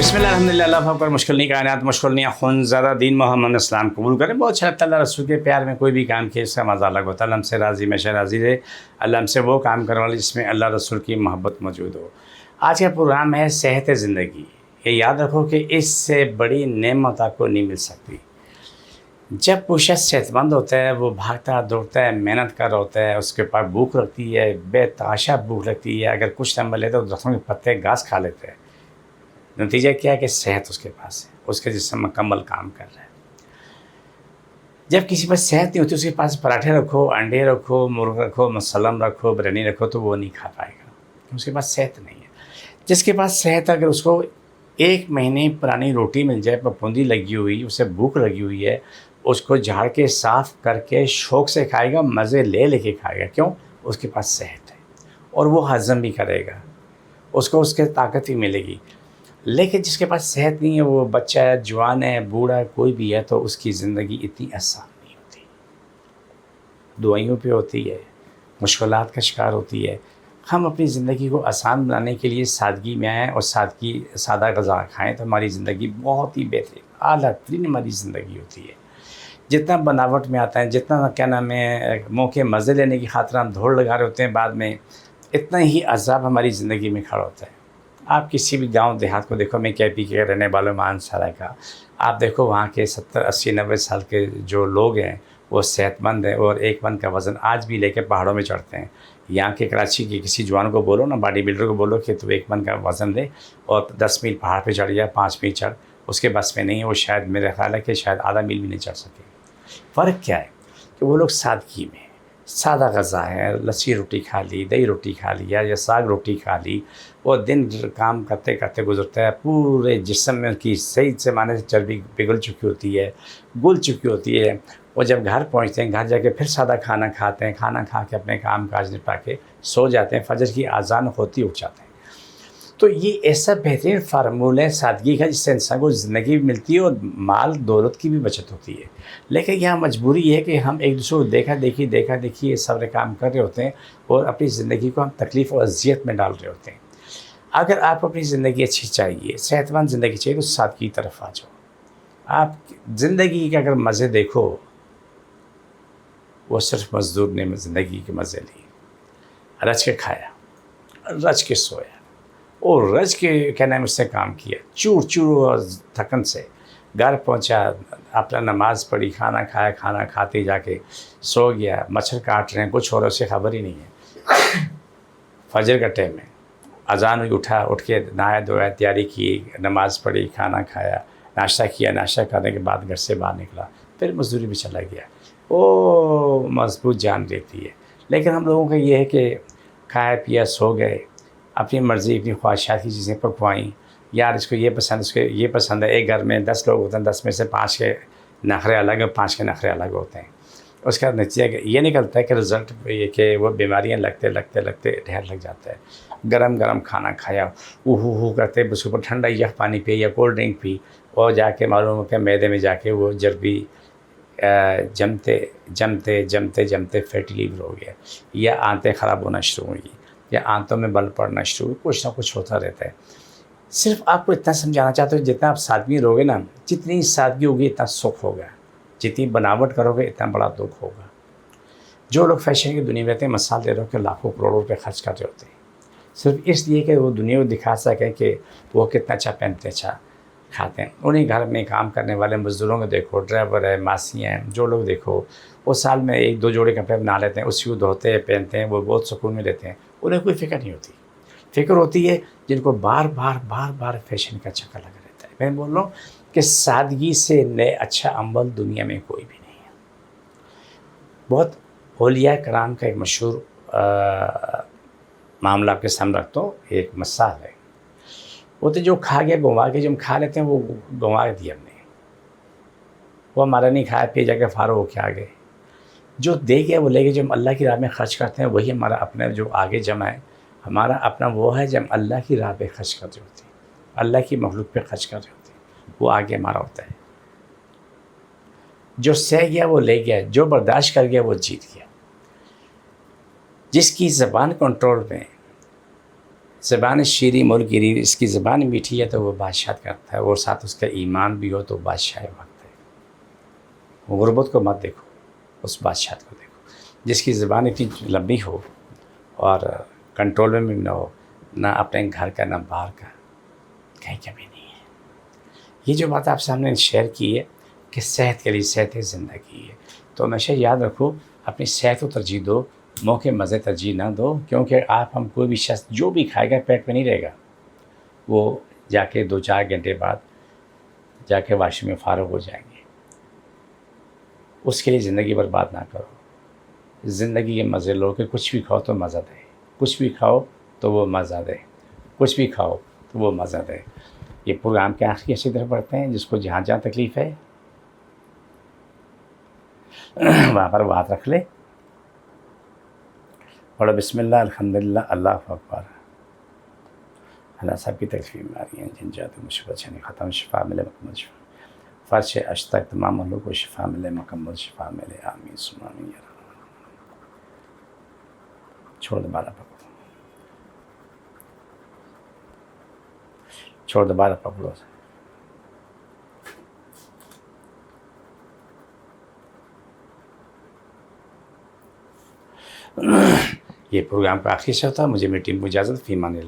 بسم اللہ الحمد للہ اللہ پر مشکل نہیں کائنات مشکل نہیں خون زیادہ دین محمد اسلام قبول کرے. بہت اچھا لگتا ہے اللہ رسول کے پیار میں کوئی بھی کام کیے اس کا مزہ الگ ہوتا ہے. اللہ ہم سے راضی میں راضی رہے. اللہ ہم سے وہ کام کرنے والے جس میں اللہ رسول کی محبت موجود ہو. آج کا پروگرام ہے صحت زندگی. یہ یاد رکھو کہ اس سے بڑی نعمت آپ کو نہیں مل سکتی. جب وہ شخص صحت مند ہوتا ہے وہ بھاگتا دوڑتا ہے محنت کر ہوتا ہے, اس کے پاس بھوک لگتی ہے, بے تحاشا بھوک لگتی ہے. اگر کچھ نہ ملے تو درختوں کے پتے گھاس کھا لیتے ہیں. نتیجہ کیا ہے کہ صحت اس کے پاس ہے, اس کے جسم مکمل کام کر رہا ہے. جب کسی پاس صحت نہیں ہوتی اس کے پاس پراٹھے رکھو, انڈے رکھو, مرغ رکھو, مسلم رکھو, بریانی رکھو تو وہ نہیں کھا پائے گا, اس کے پاس صحت نہیں ہے. جس کے پاس صحت اگر اس کو 1 مہینے پرانی روٹی مل جائے, پھپھوندی لگی ہوئی, اسے بھوک لگی ہوئی ہے, اس کو جھاڑ کے صاف کر کے شوق سے کھائے گا, مزے لے کے کھائے گا. کیوں؟ اس کے پاس صحت ہے اور وہ ہضم بھی کرے گا, اس کو اس کے طاقت بھی ملے گی. لیکن جس کے پاس صحت نہیں ہے, وہ بچہ ہے, جوان ہے, بوڑھا ہے, کوئی بھی ہے, تو اس کی زندگی اتنی آسان نہیں ہوتی. دوائیوں پہ ہوتی ہے, مشکلات کا شکار ہوتی ہے. ہم اپنی زندگی کو آسان بنانے کے لیے سادگی میں آئیں اور سادہ غذا کھائیں تو ہماری زندگی بہت ہی بہترین اعلیٰ ترین ہماری زندگی ہوتی ہے. جتنا بناوٹ میں آتا ہے, جتنا کیا نام ہے منہ کے مزے لینے کی خاطر ہم دھوڑ لگا رہے ہوتے ہیں بعد میں, اتنا ہی عذاب ہماری زندگی میں کھڑا ہوتا ہے. آپ کسی بھی گاؤں دیہات کو دیکھو, میں KP کے رہنے والوں مانسارا کا, آپ دیکھو وہاں کے 70 80 90 سال کے جو لوگ ہیں وہ صحت مند ہیں اور 1 من کا وزن آج بھی لے کے پہاڑوں میں چڑھتے ہیں. یہاں کے کراچی کے کسی جوان کو بولو نا, باڈی بلڈر کو بولو کہ تو 1 من کا وزن لے اور 10 میل پہاڑ پہ چڑھ جائے, 5 میل چڑھ, اس کے بس میں نہیں ہے. وہ شاید میرے خیال ہے کہ شاید آدھا میل بھی نہیں چڑھ سکے. فرق کیا ہے کہ وہ لوگ سادگی میں, سادہ غذا ہے, لسی روٹی کھا لی, دہی روٹی کھا لیا یا ساگ روٹی کھا لی, وہ دن کام کرتے کرتے گزرتا ہے. پورے جسم میں ان کی صحیح سے معنی سے چربی پگھل چکی ہوتی ہے, گل چکی ہوتی ہے. وہ جب گھر پہنچتے ہیں, گھر جا کے پھر سادہ کھانا کھاتے ہیں, کھانا کھا کے اپنے کام کاج نپٹا کے سو جاتے ہیں, فجر کی اذان ہوتی اٹھ جاتے ہیں. تو یہ ایسا بہترین فارمولہ ہے سادگی کا, جس سے انسان کو زندگی بھی ملتی ہے اور مال دولت کی بھی بچت ہوتی ہے. لیکن یہاں مجبوری یہ ہے کہ ہم ایک دوسرے کو دیکھا دیکھی یہ سارے کام کر رہے ہوتے ہیں اور اپنی زندگی کو ہم تکلیف اور اذیت میں ڈال رہے ہوتے ہیں. اگر آپ اپنی زندگی اچھی چاہیے, صحت مند زندگی چاہیے, تو سادگی کی طرف آ جاؤ. آپ زندگی کے اگر مزے دیکھو, وہ صرف مزدور نے زندگی کے مزے لیے. رچ کے کھایا, رچ کے سویا اور رچ کے کیا نام اس سے کام کیا, چور اور تھکن سے گھر پہنچا, اپنا نماز پڑھی, کھانا کھایا, کھانا کھاتے جا کے سو گیا. مچھر کاٹ رہے ہیں, کچھ ہو رہا ہے, اسے خبر ہی نہیں ہے. فجر کا ٹائم ہے, اذان ہوئی, اٹھ کے نہایا دھویا, تیاری کی, نماز پڑھی, کھانا کھایا, ناشتہ کیا. ناشتہ کرنے کے بعد گھر سے باہر نکلا, پھر مزدوری بھی چلا گیا. وہ مضبوط جان دیتی ہے. لیکن ہم لوگوں کا یہ ہے کہ کھایا پیا سو گئے, اپنی مرضی اپنی خواہشات کی چیزیں پکوائیں. یار اس کو یہ پسند, اس کو یہ پسند ہے. ایک گھر میں 10 لوگ ہوتے ہیں, 10 میں سے 5 کے نخرے الگ ہیں, 5 کے نخرے الگ ہوتے ہیں. اس کا نتیجہ یہ نکلتا ہے کہ رزلٹ یہ کہ وہ بیماریاں لگتے ڈھیر لگ جاتا ہے. گرم کھانا کھایا, ہو کرتے, اس کے اوپر ٹھنڈا یخ پانی پی یا کولڈ ڈرنک پی, اور جا کے معلوم ہو کہ معدے میں جا کے وہ چربی جمتے فیٹی لیور ہو گیا, یا آنتیں خراب ہونا شروع ہوئی, یا آنتوں میں بل پڑنا شروع ہوئی. کچھ نہ کچھ ہوتا رہتا ہے. صرف آپ کو اتنا سمجھانا چاہتے ہو, جتنا آپ سادگی رہو گے نا, جتنی سادگی ہوگی اتنا سکھ ہوگا. جتنی بناوٹ کرو گے اتنا بڑا دکھ ہوگا. جو لوگ فیشن کی دنیا میں رہتے ہیں, مثال دے رہے ہو کہ لاکھوں کروڑوں روپے خرچ کر رہے ہوتے ہیں صرف اس لیے کہ وہ دنیا کو دکھا سکیں کہ وہ کتنا اچھا پہنتے, اچھا کھاتے ہیں. انہیں گھر میں کام کرنے والے مزدوروں کو دیکھو, ڈرائیور ہے, ماسیاں ہیں, جو لوگ دیکھو وہ سال میں 1-2 جوڑے کپڑے بنا لیتے ہیں, اسی کو دھوتے ہیں, پہنتے ہیں, وہ بہت سکون میں رہتے ہیں. انہیں کوئی فکر نہیں ہوتی. فکر ہوتی ہے جن کو بار بار فیشن کا چکر لگا رہتا ہے. میں بول رہا ہوں کہ سادگی سے نئے اچھا عمل دنیا میں کوئی بھی نہیں ہے. بہت اولیاء کرام کا ایک مشہور معاملہ آپ کے سامنے رکھتا ہوں. ایک مثال ہے, وہ تو جو کھا گیا گنوا کے, جو ہم کھا لیتے ہیں وہ گنوا دیا ہم نے, وہ ہمارا نہیں کھایا پی جا کے فارغ ہو کے آ گئے. جو دے گیا وہ لے گئے. جو ہم اللہ کی راہ میں خرچ کرتے ہیں وہی ہمارا اپنا جو آگے جمع ہے. ہمارا اپنا وہ ہے جب ہم اللہ کی راہ پہ خرچ کر رہے ہوتے ہیں, اللہ کی مخلوق پہ خرچ کر رہے ہوتے ہیں, وہ آگے ہمارا ہوتا ہے. جو سہ گیا وہ لے گیا, جو برداشت کر گیا وہ جیت گیا. جس کی زبان کنٹرول میں, زبان شیریں ملک گری، اس کی زبان میٹھی ہے تو وہ بادشاہت کرتا ہے، اور ساتھ اس کا ایمان بھی ہو تو بادشاہ وقت ہے۔ غربت کو مت دیکھو، اس بادشاہت کو دیکھو جس کی زبان اتنی لمبی ہو اور کنٹرول میں بھی نہ ہو، نہ اپنے گھر کا نہ باہر کا، کہیں کمی نہیں ہے۔ یہ جو بات آپ سامنے شیئر کی ہے کہ صحت کے لیے، صحت زندگی ہے، تو ہمیشہ یاد رکھو اپنی صحت کو ترجیح دو، موقع مزے ترجیح نہ دو، کیونکہ آپ ہم کوئی بھی شخص جو بھی کھائے گا پیٹ میں نہیں رہے گا، وہ جا کے 2-4 گھنٹے بعد جا کے واش روم میں فارغ ہو جائیں گے۔ اس کے لیے زندگی برباد نہ کرو، زندگی کے مزے لو کہ کچھ بھی کھاؤ تو مزہ دے، کچھ بھی کھاؤ تو وہ مزہ دے، کچھ بھی کھاؤ تو وہ مزہ دے۔ یہ پروگرام کے آخری اچھی طرح پڑھتے ہیں، جس کو جہاں جہاں تکلیف ہے وہاں پر بات رکھ لے، پڑھو بسم اللہ الحمدللہ اللہ اکبر۔ اللہ صاحب کی تکلیف بیماری ہیں، جن جاتوں مصیبت سے ختم، شفا ملے، مکمل شفا، فرش عشق تک تمام مخلوق کو شفا ملے، مکمل شفا ملے، آمین ثم آمین یا رب۔ چھوڑ دوبارہ پکڑو، چھوڑ دوبارہ پکڑو۔ یہ پروگرام کا آخری شو تھا، مجھے میری ٹیم کو اجازت، فی امان اللہ۔